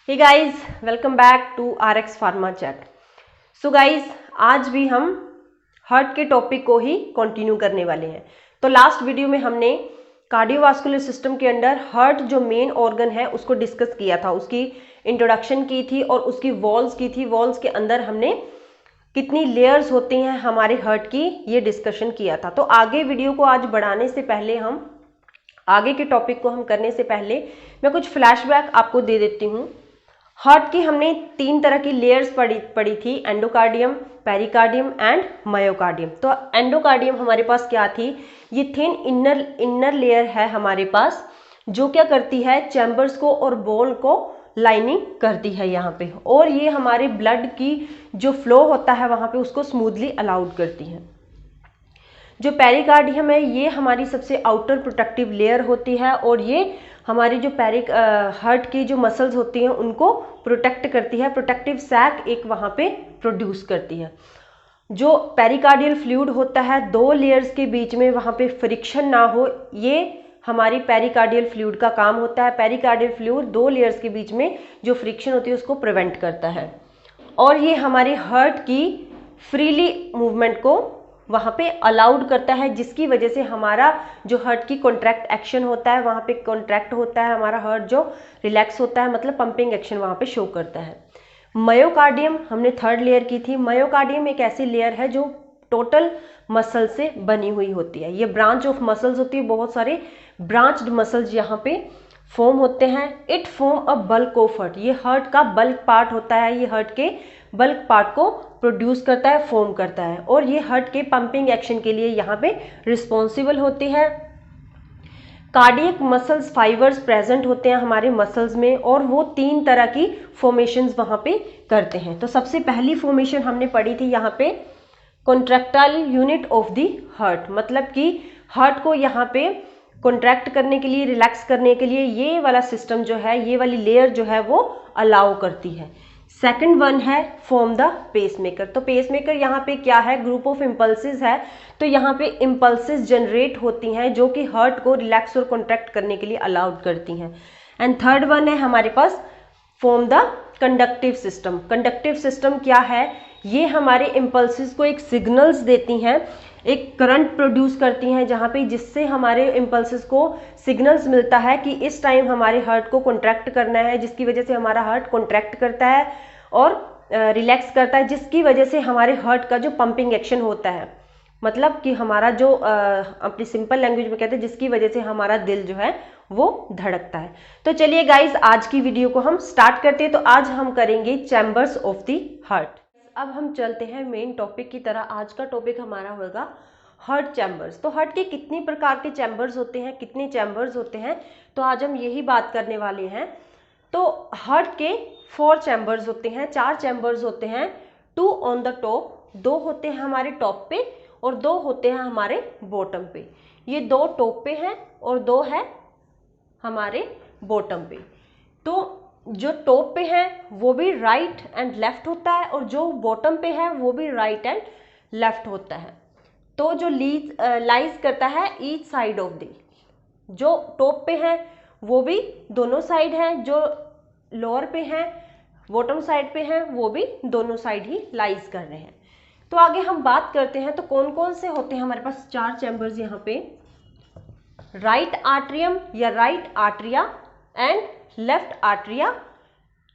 Hey guys, welcome back to RX pharma chat. So guys, आज भी हम heart के टॉपिक को ही कंटिन्यू करने वाले हैं। तो लास्ट वीडियो में हमने कार्डियोवास्कुलर सिस्टम के अंदर हार्ट जो मेन ऑर्गन है उसको डिस्कस किया था, उसकी इंट्रोडक्शन की थी और उसकी वॉल्स की थी। वॉल्स के अंदर हमने कितनी लेयर्स होती हैं हमारे हार्ट की, ये डिस्कशन किया था। तो आगे वीडियो को आज बढ़ाने से पहले, हम आगे के टॉपिक को हम करने से पहले मैं कुछ फ्लैशबैक आपको दे देती हूँ। हार्ट की हमने 3 तरह की लेयर्स पढ़ी थी, एंडोकार्डियम, पेरिकार्डियम एंड मायोकार्डियम। तो एंडोकार्डियम हमारे पास क्या थी, ये थिन इनर लेयर है हमारे पास, जो क्या करती है, चैम्बर्स को और बॉल को लाइनिंग करती है यहाँ पे, और ये हमारे ब्लड की जो फ्लो होता है वहाँ पे उसको स्मूथली अलाउड करती है। जो पेरिकार्डियम है ये हमारी सबसे आउटर प्रोटेक्टिव लेयर होती है, और ये हमारी जो हार्ट की जो मसल्स होती हैं उनको प्रोटेक्ट करती है। प्रोटेक्टिव सैक एक वहाँ पे प्रोड्यूस करती है। जो पेरिकार्डियल फ्लूइड होता है, 2 लेयर्स के बीच में वहाँ पे फ्रिक्शन ना हो, ये हमारी पेरिकार्डियल फ्लूइड का काम होता है। पेरिकार्डियल फ्लूइड 2 लेयर्स के बीच में जो फ्रिक्शन होती है उसको प्रिवेंट करता है, और ये हमारे हार्ट की फ्रीली मूवमेंट को वहाँ पे अलाउड करता है, जिसकी वजह से हमारा जो हार्ट की कॉन्ट्रैक्ट एक्शन होता है वहाँ पे कॉन्ट्रैक्ट होता है, हमारा हार्ट जो रिलैक्स होता है, मतलब पंपिंग एक्शन वहाँ पे शो करता है। मायोकार्डियम हमने 3rd लेयर की थी। मायोकार्डियम एक ऐसी लेयर है जो टोटल मसल से बनी हुई होती है। ये ब्रांच ऑफ मसल्स होती है, बहुत सारे ब्रांच्ड मसल्स यहाँ पे फॉर्म होते हैं। It form a bulk of heart, ये हार्ट का बल्क पार्ट होता है, ये हार्ट के बल्क पार्ट को प्रोड्यूस करता है, फॉर्म करता है, और ये हार्ट के पंपिंग एक्शन के लिए यहाँ पे रिस्पॉन्सिबल होती है। कार्डियक मसल्स फाइबर्स प्रेजेंट होते हैं हमारे मसल्स में, और वो 3 तरह की फॉर्मेशंस वहाँ पे करते हैं। तो सबसे पहली फॉर्मेशन हमने पढ़ी थी यहाँ पे, contractile unit of the heart, मतलब कि हार्ट को यहाँ पे कॉन्ट्रैक्ट करने के लिए, रिलैक्स करने के लिए ये वाला सिस्टम जो है, ये वाली लेयर जो है वो अलाउ करती है। सेकंड वन है फॉर्म द पेसमेकर। तो पेसमेकर यहाँ पे क्या है, ग्रुप ऑफ इम्पल्सेस है। तो यहाँ पे इम्पल्सेस जनरेट होती हैं जो कि हार्ट को रिलैक्स और कॉन्ट्रैक्ट करने के लिए अलाउड करती हैं। एंड थर्ड वन है हमारे पास form the conductive system. Conductive system क्या है, ये हमारे इम्पल्सेस को एक सिग्नल्स देती हैं, एक करंट प्रोड्यूस करती हैं, जहाँ पे जिससे हमारे इम्पल्सेस को सिग्नल्स मिलता है कि इस टाइम हमारे हार्ट को कॉन्ट्रैक्ट करना है, जिसकी वजह से हमारा हार्ट कॉन्ट्रैक्ट करता है और रिलैक्स करता है, जिसकी वजह से हमारे हार्ट का जो पंपिंग एक्शन होता है, मतलब कि हमारा जो अपनी सिंपल लैंग्वेज में कहते हैं, जिसकी वजह से हमारा दिल जो है वो धड़कता है। तो चलिए गाइज, आज की वीडियो को हम स्टार्ट करते हैं। तो आज हम करेंगे चैम्बर्स ऑफ द हार्ट। अब हम चलते हैं मेन टॉपिक की तरह। आज का टॉपिक हमारा होगा हार्ट चैम्बर्स। तो हार्ट के कितनी प्रकार के चैम्बर्स होते हैं, कितने चैम्बर्स होते हैं, तो आज हम यही बात करने वाले हैं। तो हार्ट के 4 चैम्बर्स होते हैं, 4 चैम्बर्स होते हैं। 2 ऑन द टॉप, 2 होते हैं हमारे टॉप पे और 2 होते हैं हमारे बॉटम पे। ये 2 टॉप पे हैं और 2 है हमारे बॉटम पे। तो जो टॉप पे है वो भी राइट एंड लेफ्ट होता है, और जो बॉटम पे है वो भी राइट एंड लेफ्ट होता है। तो जो लाइज करता है ईच साइड ऑफ द, जो टॉप पे है वो भी दोनों साइड है, जो लोअर पे है बॉटम साइड पे है वो भी दोनों साइड ही लाइज कर रहे हैं। तो आगे हम बात करते हैं, तो कौन कौन से होते हैं हमारे पास 4 चैम्बर्स यहाँ पे। राइट आर्ट्रियम या right atria and left atria,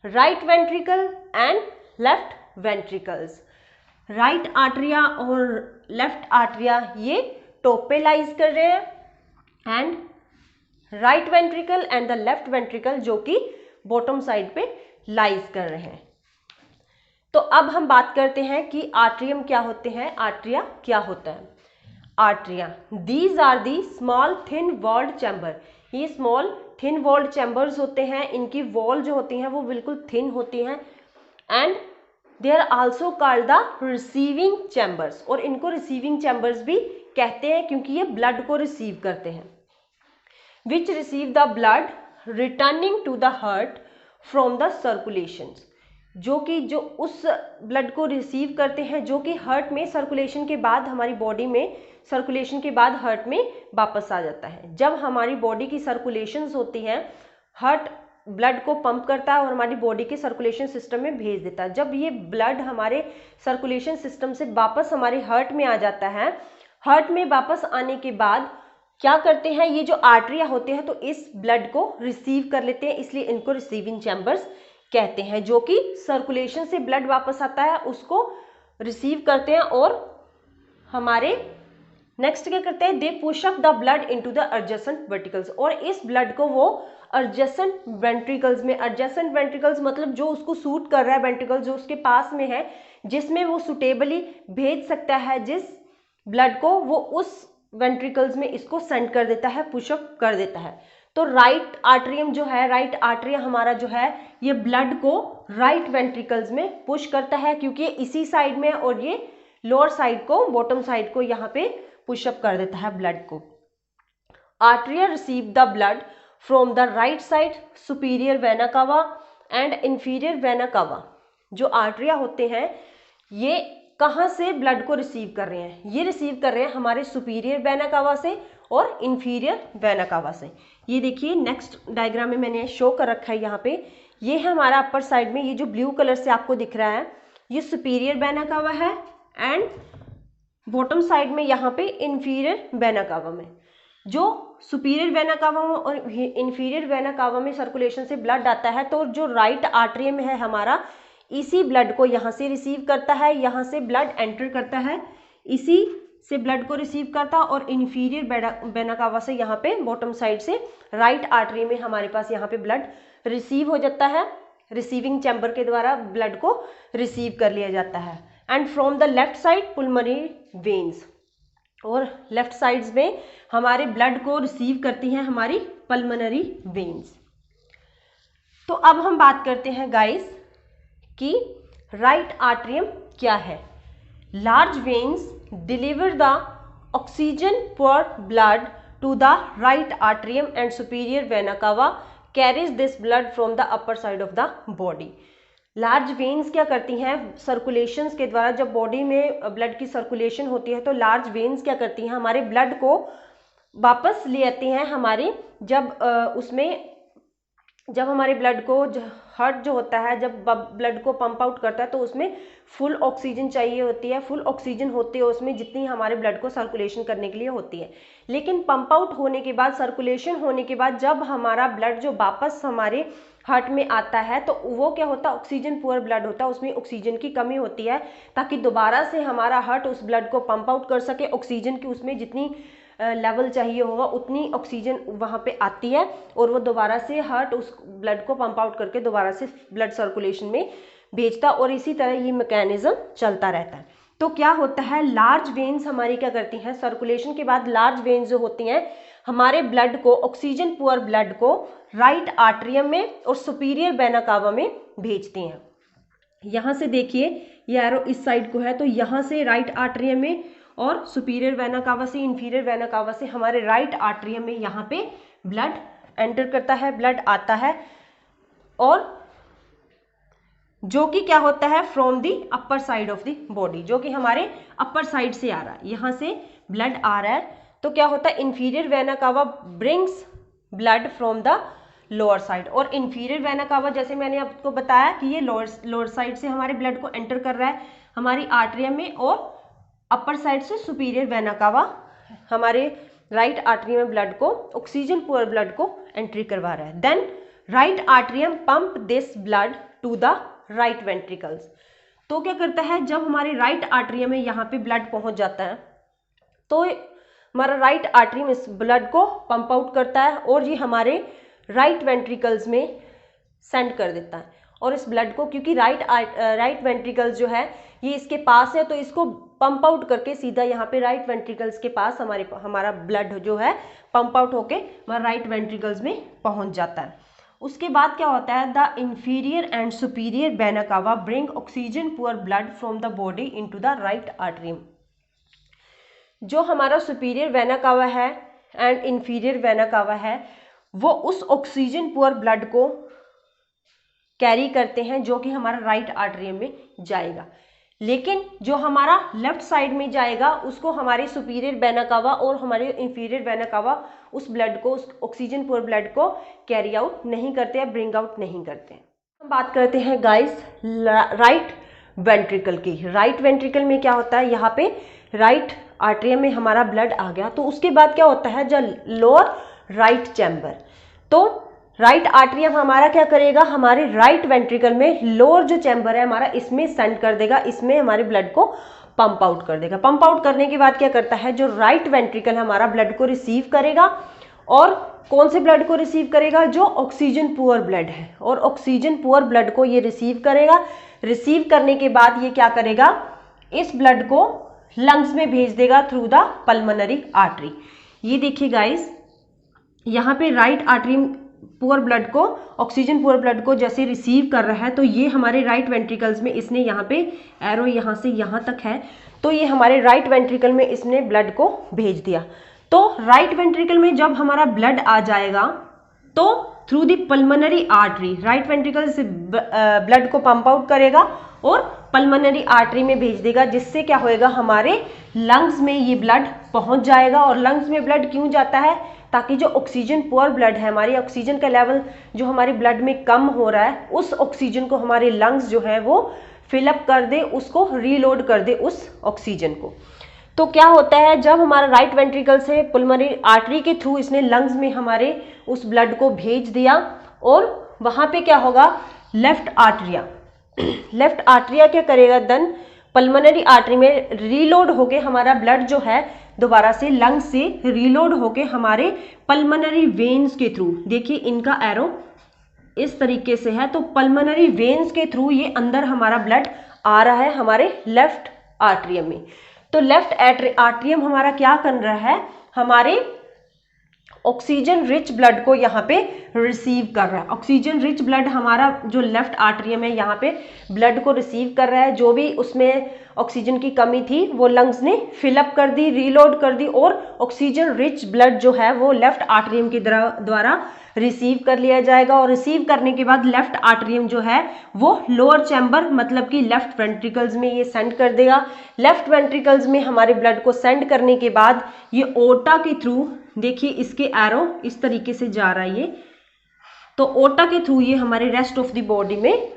right ventricle and left ventricles. Right atria और लेफ्ट आर्ट्रिया ये टॉप पे लाइज कर रहे हैं, and right ventricle and the left ventricle जो कि बॉटम साइड पे लाइज कर रहे हैं। तो अब हम बात करते हैं कि आर्ट्रियम क्या होते हैं, आर्ट्रिया क्या होता है। Atria, these are the small thin walled chamber. ये स्मॉल थिन वॉल्ड चैम्बर्स होते हैं, इनकी वॉल जो होती हैं वो बिल्कुल थिन होती हैं, and they are also called the receiving chambers. और इनको रिसीविंग चैम्बर्स भी कहते हैं क्योंकि ये ब्लड को रिसीव करते हैं। Which receive the blood returning to the heart from the circulation, जो उस ब्लड को रिसीव करते हैं जो कि हार्ट में सर्कुलेशन के बाद, हमारी बॉडी में सर्कुलेशन के बाद हार्ट में वापस आ जाता है। जब हमारी बॉडी की सर्कुलेशंस होती हैं, हार्ट ब्लड को पंप करता है और हमारी बॉडी के सर्कुलेशन सिस्टम में भेज देता है। जब ये ब्लड हमारे सर्कुलेशन सिस्टम से वापस हमारे हार्ट में आ जाता है, हार्ट में वापस आने के बाद क्या करते हैं, ये जो आर्टरिया होते हैं तो इस ब्लड को रिसीव कर लेते हैं, इसलिए इनको रिसीविंग चैम्बर्स कहते हैं। जो कि सर्कुलेशन से ब्लड वापस आता है उसको रिसीव करते हैं और हमारे नेक्स्ट क्या करते हैं, they push up the blood into the adjacent ventricles, और इस ब्लड को वो एडजेसेंट वेंट्रिकल्स में, एडजेसेंट वेंट्रिकल्स मतलब जो उसको सूट कर रहा है, वेंट्रिकल जो उसके पास में है, जिसमें वो सुटेबली भेज सकता है जिस ब्लड को, वो उस वेंट्रिकल्स में इसको सेंड कर देता है, पुशअप कर देता है। तो राइट आर्टरियम जो है, राइट आर्टरिया हमारा जो है, ये ब्लड को राइट वेंट्रिकल्स में पुश करता है, क्योंकि ये इसी साइड में और ये लोअर साइड को, बॉटम साइड को यहाँ पे पुशअप कर देता है ब्लड को। Atria receive the blood from the right side superior vena cava and inferior vena cava. जो आर्टरिया होते हैं ये कहाँ से ब्लड को रिसीव कर रहे हैं, ये रिसीव कर रहे हैं हमारे सुपीरियर वेना कावा से और इंफीरियर वेना कावा से। ये देखिए नेक्स्ट डायग्राम में मैंने शो कर रखा है यहाँ पे, ये है हमारा अपर साइड में, ये जो ब्लू कलर से आपको दिख रहा है ये सुपीरियर वेना कावा है एंड बॉटम साइड में यहाँ पे इंफीरियर वेना कावा में। जो सुपीरियर वेना कावा और इंफीरियर वेना कावा में सर्कुलेशन से ब्लड आता है, तो जो राइट आर्टरियम है हमारा, इसी ब्लड को यहाँ से रिसीव करता है, यहाँ से ब्लड एंटर करता है, इसी से ब्लड को रिसीव करता है और इंफीरियर वेना कावा से यहाँ पे बॉटम साइड से राइट आर्टरी में हमारे पास यहाँ पे ब्लड रिसीव हो जाता है, रिसीविंग चैम्बर के द्वारा ब्लड को रिसीव कर लिया जाता है। And from the left side पुलमरी veins, और लेफ्ट साइड्स में हमारे ब्लड को रिसीव करती हैं हमारी पल्मोनरी वेन्स। तो अब हम बात करते हैं गाइस कि राइट आर्टरियम क्या है। Large veins deliver the oxygen poor blood to the right atrium and superior vena cava carries this blood from the upper side of the body. Large veins क्या करती हैं, सर्कुलेशंस के द्वारा, जब body में blood की सर्कुलेशन होती है तो लार्ज वेन्स क्या करती हैं, हमारे ब्लड को वापस ले आती हैं हमारे, जब हमारे ब्लड को हार्ट जो होता है जब ब्लड को पंप आउट करता है तो उसमें फुल ऑक्सीजन चाहिए होती है, फुल ऑक्सीजन होती है उसमें जितनी हमारे ब्लड को सर्कुलेशन करने के लिए होती है। लेकिन पंप आउट होने के बाद, सर्कुलेशन होने के बाद जब हमारा ब्लड जो वापस हमारे हार्ट में आता है तो वो क्या होता है, ऑक्सीजन पुअर ब्लड होता है, उसमें ऑक्सीजन की कमी होती है, ताकि दोबारा से हमारा हार्ट उस ब्लड को पंप आउट कर सके। ऑक्सीजन की उसमें जितनी लेवल चाहिए होगा उतनी ऑक्सीजन वहाँ पे आती है और वो दोबारा से हार्ट उस ब्लड को पंप आउट करके दोबारा से ब्लड सर्कुलेशन में भेजता, और इसी तरह ये मैकेनिज्म चलता रहता है। तो क्या होता है, लार्ज वेन्स हमारी क्या करती हैं, सर्कुलेशन के बाद लार्ज वेन्स जो होती हैं हमारे ब्लड को, ऑक्सीजन पुअर ब्लड को राइट आर्टरियम में और सुपीरियर वेना कावा में भेजती हैं। यहाँ से देखिए ये एरो इस साइड को है, तो यहाँ से राइट आर्टरियम में और सुपीरियर वेना कावा से, इंफीरियर वेना कावा से हमारे राइट आर्टरियम में यहाँ पे ब्लड एंटर करता है, ब्लड आता है, और जो कि क्या होता है from the upper side of the body, जो कि हमारे अपर साइड से आ रहा है, यहाँ से ब्लड आ रहा है। तो क्या होता है, इंफीरियर वेना कावा brings blood from the lower side, और इंफीरियर वेना कावा जैसे मैंने आपको बताया कि ये लोअर साइड से हमारे ब्लड को एंटर कर रहा है हमारी आर्टरियम में, और अपर साइड से सुपीरियर वेना कावा हमारे राइट आर्टरी में ब्लड को, ऑक्सीजन पुअर ब्लड को एंट्री करवा रहा है। Then right atrium pump this blood to the right ventricles. तो क्या करता है, जब हमारे राइट आर्टरियम में यहाँ पे ब्लड पहुंच जाता है तो हमारा राइट आर्टरियम इस ब्लड को पंप आउट करता है और ये हमारे राइट वेंट्रिकल्स में सेंड कर देता है। और इस ब्लड को, क्योंकि राइट वेंट्रिकल्स जो है ये इसके पास है, तो इसको पंप आउट करके सीधा यहाँ पे राइट वेंट्रिकल्स के पास हमारा ब्लड जो है पंप आउट होके हमारा राइट वेंट्रिकल्स में पहुंच जाता है। उसके बाद क्या होता है, the inferior and superior vena कावा bring oxygen poor blood from the body into the right atrium. जो हमारा सुपीरियर वेना कावा है एंड इंफीरियर वेना कावा है वो उस ऑक्सीजन पुअर ब्लड को कैरी करते हैं जो कि हमारा राइट आर्टरियम में जाएगा। लेकिन जो हमारा लेफ्ट साइड में जाएगा उसको हमारे सुपीरियर वेना कावा और हमारे इंफीरियर वेना कावा उस ब्लड को, उस ऑक्सीजन पुअर ब्लड को कैरी आउट नहीं करते हैं, ब्रिंग आउट नहीं करते हैं। हम बात करते हैं गाइस राइट वेंट्रिकल की। राइट वेंट्रिकल में क्या होता है, यहाँ पे राइट आर्टरियम में हमारा ब्लड आ गया, तो उसके बाद क्या होता है, जब लोअर राइट चैम्बर, तो राइट आर्टरियम हमारा क्या करेगा, हमारे राइट वेंट्रिकल में लोअर जो चैम्बर है हमारा, इसमें सेंड कर देगा, इसमें हमारे ब्लड को पंप आउट कर देगा। पंप आउट करने के बाद क्या करता है, जो राइट वेंट्रिकल हमारा ब्लड को रिसीव करेगा, और कौन से ब्लड को रिसीव करेगा, जो ऑक्सीजन पुअर ब्लड है, और ऑक्सीजन पुअर ब्लड को ये रिसीव करेगा। रिसीव करने के बाद ये क्या करेगा, इस ब्लड को लंग्स में भेज देगा थ्रू द पल्मोनरी आर्टरी। ये देखिए गाइस, यहाँ पे राइट आर्टरी पुअर ब्लड को, ऑक्सीजन पुअर ब्लड को जैसे रिसीव कर रहा है, तो ये हमारे राइट वेंट्रिकल्स में, इसने यहाँ पे एरो यहाँ से यहाँ तक है, तो ये हमारे राइट वेंट्रिकल में इसने ब्लड को भेज दिया। तो राइट वेंट्रिकल में जब हमारा ब्लड आ जाएगा, तो through the pulmonary artery right ventricle से ब्लड को पंप आउट करेगा और पल्मोनरी आर्टरी में भेज देगा, जिससे क्या होएगा, हमारे लंग्स में ये ब्लड पहुंच जाएगा। और लंग्स में ब्लड क्यों जाता है, ताकि जो ऑक्सीजन पुअर ब्लड है, हमारी ऑक्सीजन का लेवल जो हमारे ब्लड में कम हो रहा है, उस ऑक्सीजन को हमारे लंग्स जो है वो फिलअप कर दे, उसको रीलोड कर दे उस ऑक्सीजन को। तो क्या होता है, जब हमारा राइट वेंट्रिकल से पल्मोनरी आर्टरी के थ्रू इसने लंग्स में हमारे उस ब्लड को भेज दिया, और वहां पे क्या होगा, लेफ्ट आर्टरिया क्या करेगा, देन पल्मोनरी आर्टरी में रीलोड होके हमारा ब्लड जो है दोबारा से लंग्स से रीलोड होके हमारे पल्मोनरी वेन्स के थ्रू, देखिए इनका एरो इस तरीके से है, तो पल्मोनरी वेन्स के थ्रू ये अंदर हमारा ब्लड आ रहा है हमारे लेफ्ट आर्टरियम में। तो लेफ्ट आर्टरियम हमारा क्या कर रहा है, हमारे ऑक्सीजन रिच ब्लड को यहाँ पे रिसीव कर रहा है। ऑक्सीजन रिच ब्लड हमारा जो लेफ्ट आर्टरियम है यहाँ पे ब्लड को रिसीव कर रहा है, जो भी उसमें ऑक्सीजन की कमी थी वो लंग्स ने फिलअप कर दी, रीलोड कर दी, और ऑक्सीजन रिच ब्लड जो है वो लेफ्ट आर्टरियम के द्वारा रिसीव कर लिया जाएगा। और रिसीव करने के बाद लेफ्ट आर्टरियम जो है वो लोअर चैम्बर, मतलब कि लेफ्ट वेंट्रिकल्स में ये सेंड कर देगा। लेफ्ट वेंट्रिकल्स में हमारे ब्लड को सेंड करने के बाद ये ओटा के थ्रू, देखिए इसके एरो इस तरीके से जा रहा है ये, तो ओटा के थ्रू ये हमारे रेस्ट ऑफ द बॉडी में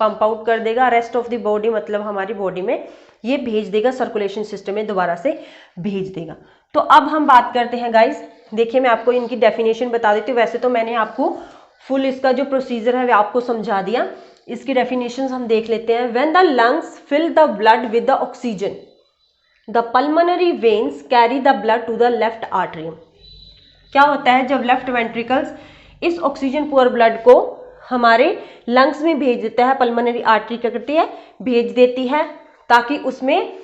पंप आउट कर देगा। रेस्ट ऑफ द बॉडी मतलब हमारी बॉडी में ये भेज देगा, सर्कुलेशन सिस्टम में दोबारा से भेज देगा। तो अब हम बात करते हैं गाइस, देखिए मैं आपको इनकी डेफिनेशन बता देती हूँ। वैसे तो मैंने आपको फुल इसका जो प्रोसीजर है वो आपको समझा दिया, इसकी डेफिनेशन हम देख लेते हैं। When the lungs fill the blood with the oxygen, the pulmonary veins carry the blood to the left atrium. क्या होता है, जब लेफ्ट वेंट्रिकल्स इस ऑक्सीजन पुअर ब्लड को हमारे लंग्स में भेज देता है, पल्मोनरी आर्टरी क्या करती है, भेज देती है, ताकि उसमें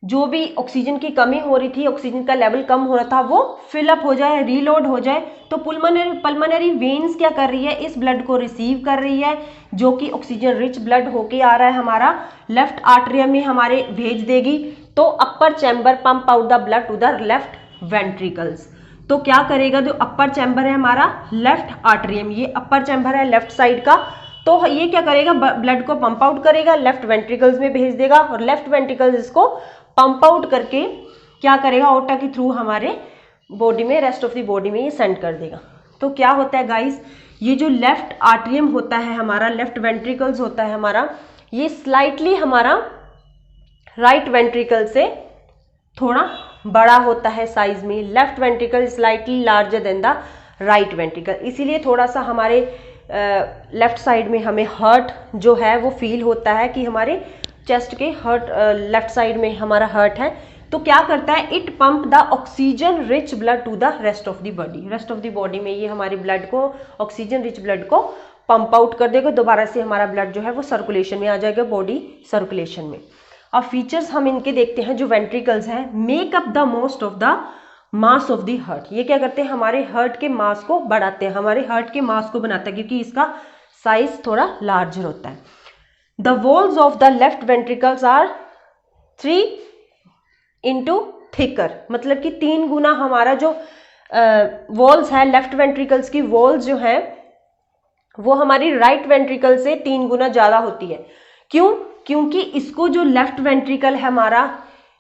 जो भी ऑक्सीजन की कमी हो रही थी, ऑक्सीजन का लेवल कम हो रहा था, वो फिलअप हो जाए, रीलोड हो जाए। तो पल्मोनरी वेन्स क्या कर रही है, इस ब्लड को रिसीव कर रही है, जो कि ऑक्सीजन रिच ब्लड होके आ रहा है हमारा लेफ्ट आर्टरियम में हमारे भेज देगी। तो upper chamber pump out the blood to the left ventricles. तो क्या करेगा, जो अपर चैम्बर है हमारा लेफ्ट आर्टरियम, ये अपर चैम्बर है लेफ्ट साइड का, तो ये क्या करेगा, ब्लड को पंप आउट करेगा, लेफ्ट वेंट्रिकल्स में भेज देगा, और लेफ्ट वेंट्रिकल्स इसको पंप आउट करके क्या करेगा, ओटा के थ्रू हमारे बॉडी में, रेस्ट ऑफ द बॉडी में ये सेंड कर देगा। तो क्या होता है गाइस, ये जो लेफ्ट आर्टरियम होता है हमारा, लेफ्ट वेंट्रिकल्स होता है हमारा, ये स्लाइटली हमारा राइट वेंट्रिकल से थोड़ा बड़ा होता है साइज में। Left ventricle slightly larger than the right ventricle, इसीलिए थोड़ा सा हमारे लेफ्ट साइड में हमें हर्ट जो है वो फील होता है कि हमारे चेस्ट के हर्ट, लेफ्ट साइड में हमारा हर्ट है। तो क्या करता है, it pump the oxygen rich blood to the rest of the body. Rest of the body में ये हमारे ब्लड को, ऑक्सीजन रिच ब्लड को पंप आउट कर देगा, दोबारा से हमारा ब्लड जो है वो सर्कुलेशन में आ जाएगा, बॉडी सर्कुलेशन में। अब फीचर्स हम इनके देखते हैं। जो वेंट्रिकल्स हैं, make up the most of the mass of the heart, ये क्या करते हैं, हमारे हार्ट के मास को बढ़ाते हैं, हमारे हार्ट के मास को बनाता है, क्योंकि इसका साइज थोड़ा लार्जर होता है। The walls of the left ventricles are 3 into thicker, मतलब कि 3 गुना हमारा जो वॉल्स है, लेफ्ट वेंट्रिकल्स की वॉल्स जो है वो हमारी राइट वेंट्रिकल से 3 गुना ज्यादा होती है। क्यों, क्योंकि इसको जो लेफ्ट वेंट्रिकल है हमारा,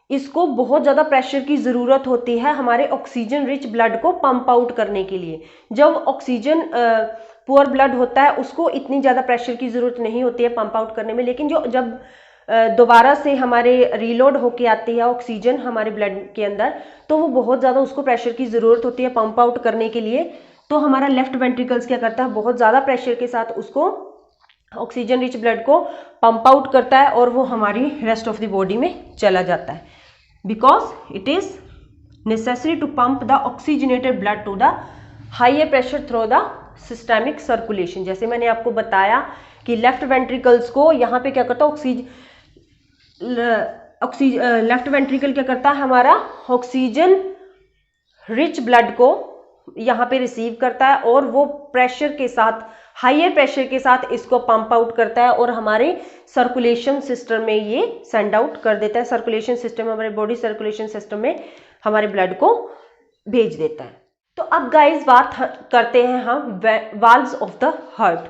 इसको बहुत ज़्यादा प्रेशर की ज़रूरत होती है हमारे ऑक्सीजन रिच ब्लड को पंप आउट करने के लिए। जब ऑक्सीजन पुअर ब्लड होता है उसको इतनी ज़्यादा प्रेशर की ज़रूरत नहीं होती है पंप आउट करने में, लेकिन जब दोबारा से हमारे रीलोड होके आती है ऑक्सीजन हमारे ब्लड के अंदर, तो वो बहुत ज़्यादा उसको प्रेशर की ज़रूरत होती है पंप आउट करने के लिए। तो हमारा लेफ्ट वेंट्रिकल्स क्या करता है, बहुत ज़्यादा प्रेशर के साथ उसको ऑक्सीजन रिच ब्लड को पंप आउट करता है और वो हमारी रेस्ट ऑफ द बॉडी में चला जाता है, because it is necessary to pump the oxygenated blood to the higher pressure through the systemic circulation. जैसे मैंने आपको बताया कि लेफ्ट वेंट्रिकल्स को यहाँ पे क्या करता है, लेफ्ट वेंट्रिकल क्या करता है, हमारा ऑक्सीजन रिच ब्लड को यहाँ पे रिसीव करता है और वो प्रेशर के साथ, हाइयर प्रेशर के साथ इसको पंप आउट करता है और हमारे सर्कुलेशन सिस्टम में ये सेंड आउट कर देता है। सर्कुलेशन सिस्टम, हमारे बॉडी सर्कुलेशन सिस्टम में हमारे ब्लड को भेज देता है। तो अब गाइस बात करते हैं हम वाल्व्स ऑफ द हार्ट।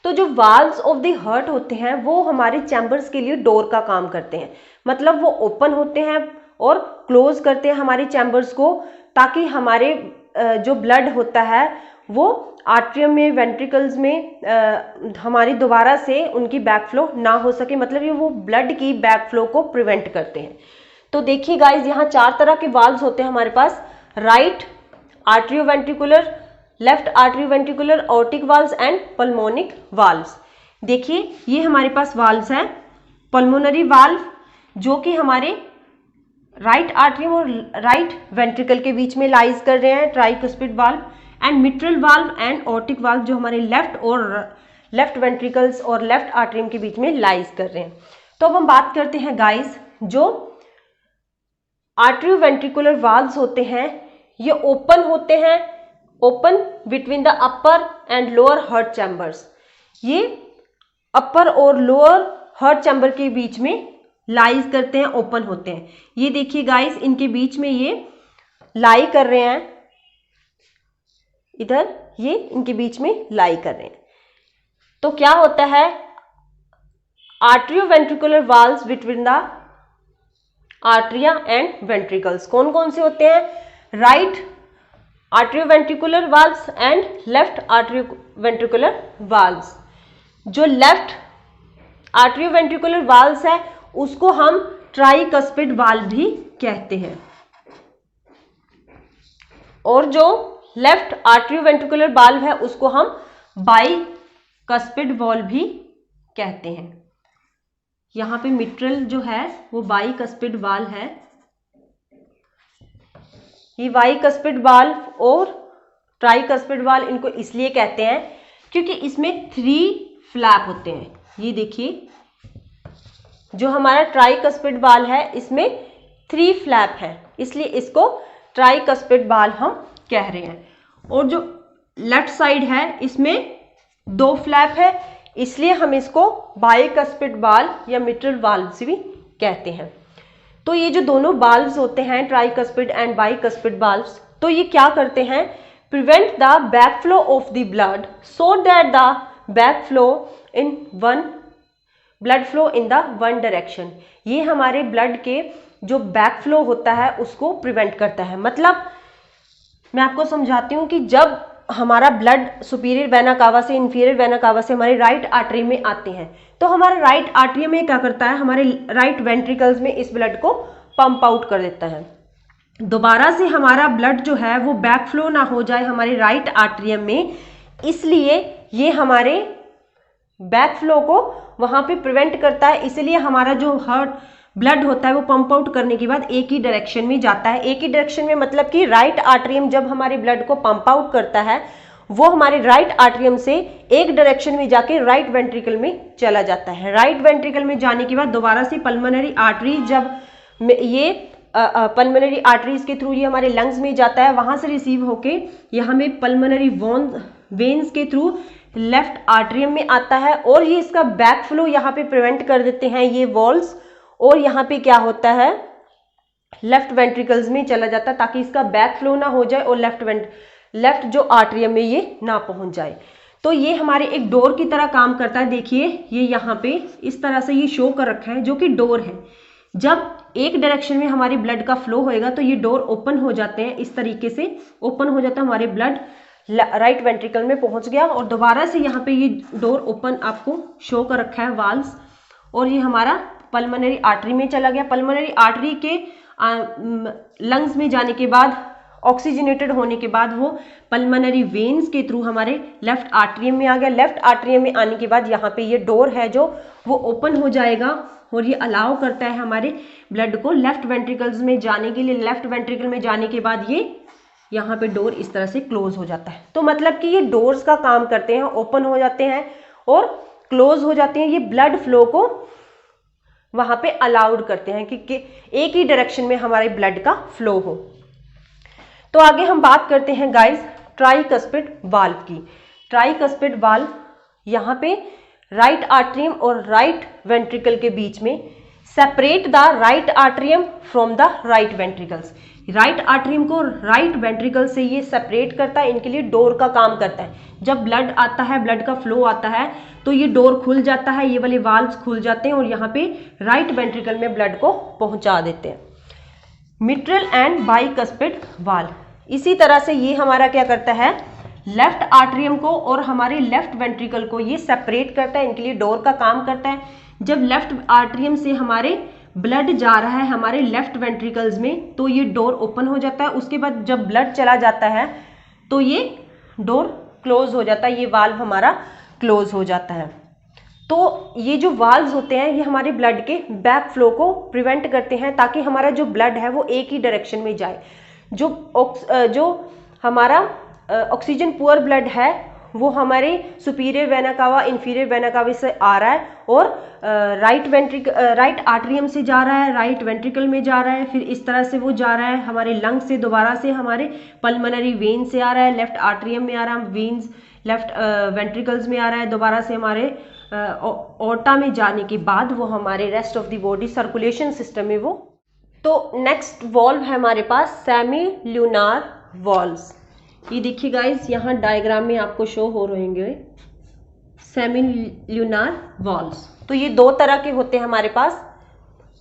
तो जो वाल्व्स ऑफ द हार्ट होते हैं वो हमारे चैम्बर्स के लिए डोर का काम करते हैं, मतलब वो ओपन होते हैं और क्लोज करते हैं हमारे चैम्बर्स को, ताकि हमारे जो ब्लड होता है वो आर्ट्रियम में, वेंट्रिकल्स में हमारी दोबारा से उनकी बैकफ्लो ना हो सके, मतलब ये वो ब्लड की बैकफ्लो को प्रिवेंट करते हैं। तो देखिए गाइज, यहाँ 4 तरह के वाल्व्स होते हैं हमारे पास, right atrioventricular, left atrioventricular, aortic valves and pulmonic valves. देखिए ये हमारे पास वाल्व्स हैं। पल्मोनरी वाल्व जो कि हमारे राइट आर्ट्रियम और राइट वेंट्रिकल के बीच में लाइज कर रहे हैं, tricuspid valve, and mitral valve and aortic valve जो हमारे लेफ्ट वेंट्रिकल्स और लेफ्ट आर्ट्रियम के बीच में लाइज कर रहे हैं। तो अब हम बात करते हैं गाइस, जो आर्ट्रियोवेंट्रिकुलर वाल्व्स होते हैं ये ओपन होते हैं, open between the upper and lower heart chambers. ये अपर और लोअर हार्ट चैम्बर के बीच में लाइज करते हैं, ओपन होते हैं। ये देखिए गाइस, इनके बीच में ये लाई कर रहे हैं, इधर ये इनके बीच में लाई कर रहे हैं। तो क्या होता है, atrioventricular valves between the atria and ventricles कौन कौन से होते हैं, right atrioventricular valves and left atrioventricular valves. जो लेफ्ट आर्ट्रियोवेंट्रिकुलर वाल्व्स है उसको हम ट्राइकस्पिड वाल्व भी कहते हैं, और जो लेफ्ट आर्ट्रियोवेंट्रिकुलर वाल्व है उसको हम बाइकस्पिड वाल्व भी कहते हैं। यहाँ पे मिट्रल जो है वो बाइकस्पिड वाल्व है। ये बाइकस्पिड वाल्व और ट्राइकस्पिड वाल्व इनको इसलिए कहते हैं क्योंकि इसमें 3 फ्लैप होते हैं। ये देखिए, जो हमारा ट्राइकस्पिड वाल्व है इसमें 3 फ्लैप है, इसलिए इसको ट्राइकस्पिड वाल्व हम कह रहे हैं। और जो लेफ्ट साइड है इसमें 2 फ्लैप है, इसलिए हम इसको बाइकस्पिड वाल्व या मिट्रल वाल्व से भी कहते हैं। तो ये जो दोनों वाल्व्स होते हैं, ट्राइकस्पिड एंड बाइकस्पिड वाल्व्स, तो ये क्या करते हैं, prevent the backflow of the blood so that the backflow in blood flow in the one direction. ये हमारे ब्लड के जो बैकफ्लो होता है उसको प्रिवेंट करता है। मतलब मैं आपको समझाती हूँ कि जब हमारा ब्लड सुपीरियर वेना कावा से इंफीरियर वेना कावा से हमारे राइट आर्टरी में आते हैं, तो हमारे राइट आर्टरी में क्या करता है, हमारे राइट वेंट्रिकल्स में इस ब्लड को पंप आउट कर देता है। दोबारा से हमारा ब्लड जो है वो बैक फ्लो ना हो जाए हमारे राइट आर्टरियम में, इसलिए ये हमारे बैक फ्लो को वहाँ पे प्रिवेंट करता है। इसलिए हमारा जो हार्ट ब्लड होता है वो पंप आउट करने के बाद एक ही डायरेक्शन में जाता है। एक ही डायरेक्शन में मतलब कि राइट आर्टरियम जब हमारे ब्लड को पंप आउट करता है वो हमारे राइट आर्टरियम से एक डायरेक्शन में जाके राइट वेंट्रिकल में चला जाता है। राइट वेंट्रिकल में जाने के बाद दोबारा से पल्मोनरी आर्टरी, जब ये पल्मोनरी आर्टरीज के थ्रू ये हमारे लंग्स में जाता है, वहां से रिसीव होके ये हमें पल्मोनरी वेन्स के थ्रू लेफ्ट आर्टरियम में आता है, और ये इसका बैक फ्लो यहाँ पे प्रिवेंट कर देते हैं ये वॉल्स, और यहाँ पे क्या होता है, लेफ्ट वेंट्रिकल्स में चला जाता है ताकि इसका बैक फ्लो ना हो जाए और लेफ्ट जो आर्टरियम में ये ना पहुंच जाए। तो ये हमारे एक डोर की तरह काम करता है। देखिए ये यहाँ पे इस तरह से ये शो कर रखा है जो कि डोर है। जब एक डायरेक्शन में हमारी ब्लड का फ्लो होएगा तो ये डोर ओपन हो जाते हैं, इस तरीके से ओपन हो जाता है, हमारे ब्लड राइट वेंट्रिकल में पहुंच गया और दोबारा से यहाँ पे ये डोर ओपन आपको शो कर रखा है वाल्व्स, और ये हमारा पल्मोनरी आर्टरी में चला गया। पल्मोनरी आर्टरी के लंग्स में जाने के बाद, ऑक्सीजनेटेड होने के बाद वो पल्मोनरी वेन्स के थ्रू हमारे लेफ्ट आर्टरियम में आ गया। लेफ्ट आर्टरियम में आने के बाद यहाँ पे ये डोर है जो वो ओपन हो जाएगा और ये अलाउ करता है हमारे ब्लड को लेफ्ट वेंट्रिकल्स में जाने के लिए। लेफ्ट वेंट्रिकल में जाने के बाद ये यहाँ पे डोर इस तरह से क्लोज हो जाता है। तो मतलब कि ये डोर्स का काम करते हैं, ओपन हो जाते हैं और क्लोज हो जाते हैं। ये ब्लड फ्लो को वहां पे अलाउड करते हैं कि एक ही डायरेक्शन में हमारे ब्लड का फ्लो हो। तो आगे हम बात करते हैं गाइस ट्राइकस्पिड वाल्व की। ट्राइकस्पिड वाल्व यहाँ पे राइट आर्टरियम और राइट वेंट्रिकल के बीच में separate the right atrium from the right ventricles. Right atrium को राइट वेंट्रिकल से ये सेपरेट करता है, इनके लिए डोर का काम करता है। जब ब्लड आता है, ब्लड का फ्लो आता है तो ये डोर खुल जाता है, ये वाले वाल्व्स खुल जाते हैं और यहाँ पे राइट वेंट्रिकल में ब्लड को पहुंचा देते हैं। मिट्रल एंड बाइकस्पिड वाल्व, इसी तरह से ये हमारा क्या करता है, लेफ्ट आर्टरियम को और हमारे लेफ्ट वेंट्रिकल को ये सेपरेट करता है, इनके लिए डोर का काम करता है। जब लेफ्ट आर्टरियम से हमारे ब्लड जा रहा है हमारे लेफ्ट वेंट्रिकल्स में तो ये डोर ओपन हो जाता है। उसके बाद जब ब्लड चला जाता है तो ये डोर क्लोज हो जाता है, ये वाल्व हमारा क्लोज हो जाता है। तो ये जो वाल्व्स होते हैं ये हमारे ब्लड के बैक फ्लो को प्रिवेंट करते हैं ताकि हमारा जो ब्लड है वो एक ही डायरेक्शन में जाए। जो हमारा ऑक्सीजन पुअर ब्लड है वो हमारे सुपीरियर वेना कावा, इंफीरियर वेना कावा से आ रहा है और राइट आर्टरियम से जा रहा है, राइट वेंट्रिकल में जा रहा है, फिर इस तरह से वो जा रहा है हमारे लंग से, दोबारा से हमारे पल्मोनरी वेन से आ रहा है, लेफ्ट आर्टरियम में आ रहा है, वेन्स लेफ्ट वेंट्रिकल्स में आ रहा है, दोबारा से हमारे ओर्टा में जाने के बाद वो हमारे rest of the body circulation system में वो। तो नेक्स्ट वॉल्व है हमारे पास सेमी ल्यूनार वॉल्व्स। ये देखिए गाइस यहाँ डायग्राम में आपको शो हो रहेंगे सेमी ल्यूनार वॉल्व्स। तो ये दो तरह के होते हैं हमारे पास,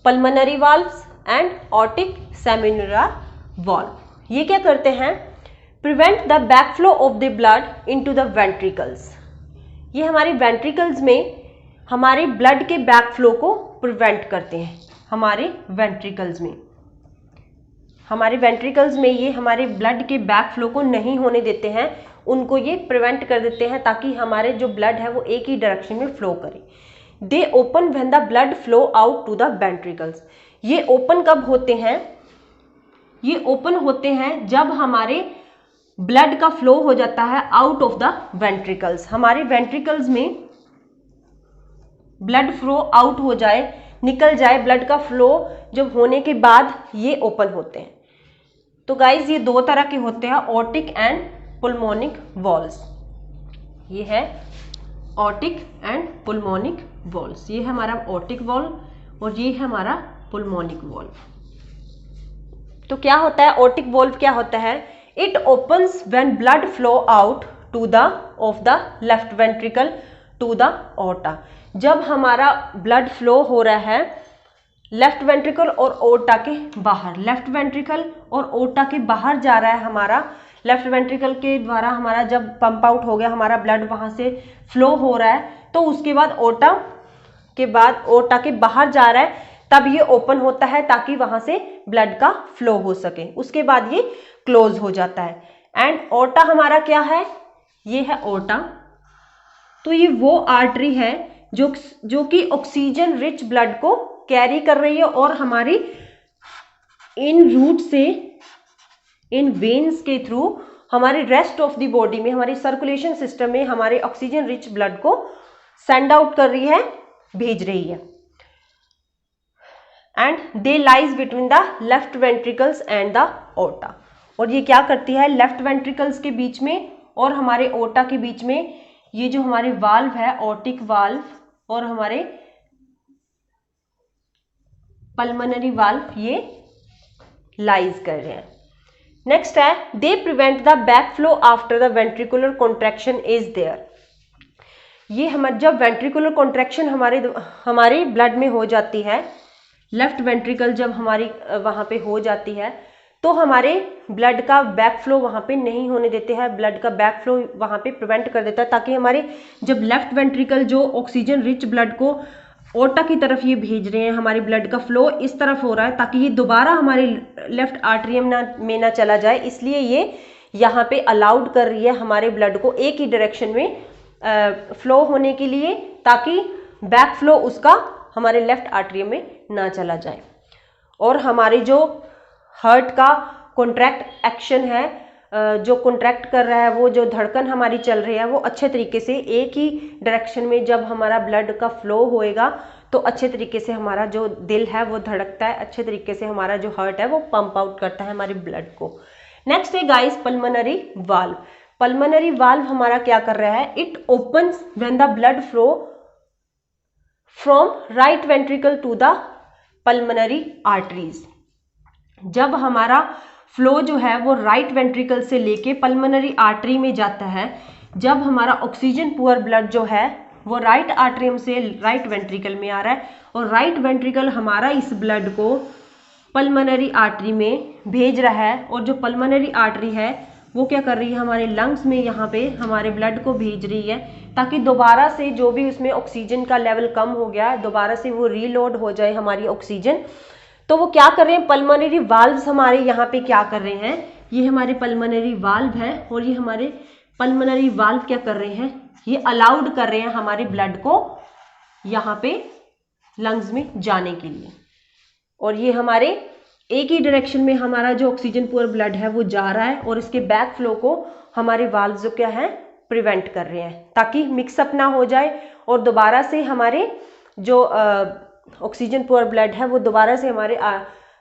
pulmonary valves and aortic semilunar valve. ये क्या करते हैं, prevent the backflow of the blood into the ventricles. ये हमारे वेंट्रिकल्स में हमारे ब्लड के बैकफ्लो को प्रिवेंट करते हैं। हमारे वेंट्रिकल्स में ये हमारे ब्लड के बैक फ्लो को नहीं होने देते हैं, उनको ये प्रिवेंट कर देते हैं ताकि हमारे जो ब्लड है वो एक ही डायरेक्शन में फ्लो करे। They open when the blood flow out to the ventricles. ये ओपन कब होते हैं, ये ओपन होते हैं जब हमारे ब्लड का फ्लो हो जाता है आउट ऑफ द वेंट्रिकल्स। हमारे वेंट्रिकल्स में ब्लड फ्लो आउट हो जाए, निकल जाए, ब्लड का फ्लो जब होने के बाद ये ओपन होते हैं। तो गाइज ये दो तरह के होते हैं, ऑर्टिक एंड पुल्मोनिक वॉल्व्स। ये है ऑर्टिक एंड पुल्मोनिक वॉल्व्स। ये है हमारा ऑर्टिक वॉल्व और ये है हमारा पुल्मोनिक वॉल्व। तो क्या होता है ऑर्टिक वॉल्व, क्या होता है, it opens when blood flow out to the of the left ventricle to the aorta. जब हमारा ब्लड फ्लो हो रहा है लेफ्ट वेंट्रिकल और ओर्टा के बाहर, लेफ्ट वेंट्रिकल और ओर्टा के बाहर जा रहा है हमारा, लेफ्ट वेंट्रिकल के द्वारा हमारा जब पंप आउट हो गया हमारा ब्लड वहां से फ्लो हो रहा है, तो उसके बाद ओर्टा के बाहर जा रहा है, तब ये ओपन होता है ताकि वहां से ब्लड का फ्लो हो सके। उसके बाद ये क्लोज हो जाता है। एंड ओर्टा हमारा क्या है, ये है ओर्टा। तो ये वो आर्टरी है जो कि ऑक्सीजन रिच ब्लड को कैरी कर रही है और हमारी इन रूट से, इन वेन्स के थ्रू हमारे रेस्ट ऑफ द बॉडी में, हमारे सर्कुलेशन सिस्टम में हमारे ऑक्सीजन रिच ब्लड को सेंड आउट कर रही है, भेज रही है। And they lies between the left ventricles and the aorta. और ये क्या करती है, लेफ्ट वेंट्रिकल्स के बीच में और हमारे ओर्टा के बीच में ये जो हमारे वाल्व है, ऑर्टिक वाल्व और हमारे पल्मोनरी वाल्व, ये लाइज कर रहे हैं। नेक्स्ट है, they prevent the back flow after the ventricular contraction is there. ये जब वेंट्रिकुलर कॉन्ट्रैक्शन हमारे ब्लड में हो जाती है, लेफ्ट वेंट्रिकल जब हमारी वहाँ पे हो जाती है, तो हमारे ब्लड का बैक फ्लो वहाँ पे नहीं होने देते हैं, ब्लड का बैक फ्लो वहाँ पे प्रिवेंट कर देता है, ताकि हमारे जब लेफ्ट वेंट्रिकल जो ऑक्सीजन रिच ब्लड को ओटा की तरफ ये भेज रहे हैं, हमारे ब्लड का फ्लो इस तरफ हो रहा है ताकि ये दोबारा हमारे लेफ्ट आर्टरियम में ना चला जाए, इसलिए ये यहाँ पे अलाउड कर रही है हमारे ब्लड को एक ही डायरेक्शन में फ्लो होने के लिए, ताकि बैक फ्लो उसका हमारे लेफ्ट आर्टरियम में ना चला जाए। और हमारे जो हार्ट का कॉन्ट्रैक्ट एक्शन है, जो कॉन्ट्रैक्ट कर रहा है, वो जो धड़कन हमारी चल रही है, वो अच्छे तरीके से एक ही डायरेक्शन में जब हमारा ब्लड का फ्लो होएगा तो अच्छे तरीके से हमारा जो दिल है वो धड़कता है, अच्छे तरीके से हमारा जो हार्ट है वो पंप आउट करता है हमारे ब्लड को। नेक्स्ट है guys pulmonary valve. Pulmonary valve हमारा क्या कर रहा है, it opens when the blood flow from right ventricle to the pulmonary arteries. जब हमारा फ्लो जो है वो राइट वेंट्रिकल से लेके पल्मोनरी आर्टरी में जाता है, जब हमारा ऑक्सीजन पुअर ब्लड जो है वो राइट आर्टरियम से राइट वेंट्रिकल में आ रहा है, और राइट वेंट्रिकल हमारा इस ब्लड को पल्मोनरी आर्टरी में भेज रहा है, और जो पल्मोनरी आर्टरी है वो क्या कर रही है, हमारे लंग्स में यहाँ पे हमारे ब्लड को भेज रही है, ताकि दोबारा से जो भी उसमें ऑक्सीजन का लेवल कम हो गया दोबारा से वो रीलोड हो जाए हमारी ऑक्सीजन। तो वो क्या कर रहे हैं, पल्मोनरी वाल्व्स हमारे यहाँ पे क्या कर रहे हैं, ये हमारे पल्मोनरी वाल्व है, और ये हमारे पल्मोनरी वाल्व क्या कर रहे हैं, ये अलाउड कर रहे हैं हमारे ब्लड को यहाँ पे लंग्स में जाने के लिए। और ये हमारे एक ही डायरेक्शन में हमारा जो ऑक्सीजन पुअर ब्लड है वो जा रहा है, और इसके बैक फ्लो को हमारे वाल्व जो क्या है प्रिवेंट कर रहे हैं, ताकि मिक्सअप ना हो जाए और दोबारा से हमारे जो ऑक्सीजन पुअर ब्लड है वो दोबारा से हमारे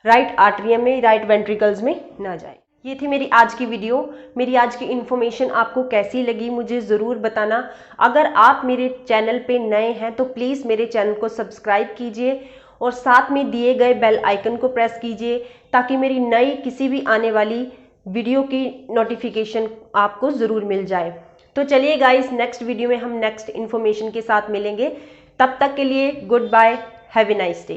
राइट आर्टरियम में, राइट वेंट्रिकल्स में ना जाए। ये थी मेरी आज की वीडियो। मेरी आज की इन्फॉर्मेशन आपको कैसी लगी मुझे ज़रूर बताना। अगर आप मेरे चैनल पे नए हैं तो प्लीज़ मेरे चैनल को सब्सक्राइब कीजिए और साथ में दिए गए बेल आइकन को प्रेस कीजिए, ताकि मेरी नई किसी भी आने वाली वीडियो की नोटिफिकेशन आपको ज़रूर मिल जाए। तो चलिए गाइस, नेक्स्ट वीडियो में हम नेक्स्ट इन्फॉर्मेशन के साथ मिलेंगे। तब तक के लिए good bye, have a nice day.